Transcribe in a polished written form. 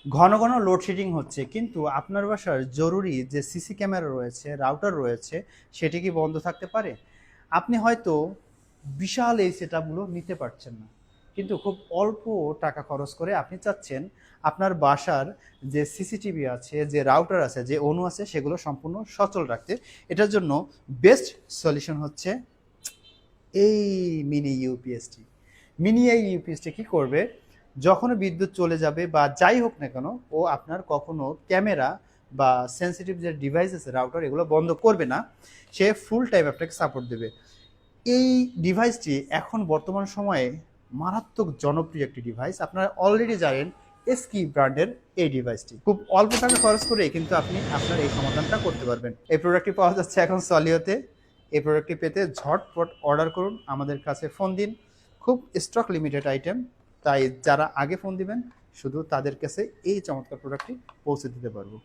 ঘন ঘন লোডশেডিং হচ্ছে, কিন্তু আপনার বাসার জরুরি যে সিসি ক্যামেরা রয়েছে, রাউটার রয়েছে, সেটি কি বন্ধ থাকতে পারে? আপনি হয়তো বিশাল এই সেটআপগুলো নিতে পারছেন না, কিন্তু খুব অল্প টাকা খরচ করে আপনি চাচ্ছেন আপনার বাসার যে সিসিটিভি আছে, যে রাউটার আছে, যে অনু আছে, সেগুলো সম্পূর্ণ সচল রাখতে। এটার জন্য বেস্ট সলিউশন হচ্ছে এই মিনি ইউপিএসটি। মিনি এই ইউপিএসটি কি করবে, যখন বিদ্যুৎ চলে যাবে বা যাই হোক না কেন, ও আপনার কখনো ক্যামেরা বা সেন্সিটিভ যে ডিভাইস আছে, রাউটার, এগুলো বন্ধ করবে না। সে ফুল টাইম আপনাকে সাপোর্ট দেবে। এই ডিভাইসটি এখন বর্তমান সময়ে মারাত্মক জনপ্রিয় একটি ডিভাইস। আপনারা অলরেডি জানেন এসকি ব্র্যান্ডের এই ডিভাইসটি খুব অল্প টাকা খরচ করে কিন্তু আপনি আপনার এই সমাধানটা করতে পারবেন। এই প্রোডাক্টটি পাওয়া যাচ্ছে এখন সলিওতে। এই প্রোডাক্টটি পেতে ঝটপট অর্ডার করুন, আমাদের কাছে ফোন দিন। খুব স্টক লিমিটেড আইটেম, তাই যারা আগে ফোন দিবেন শুধু তাদের কাছে এই চমৎকার প্রোডাক্টটি পৌঁছে দিতে পারবো।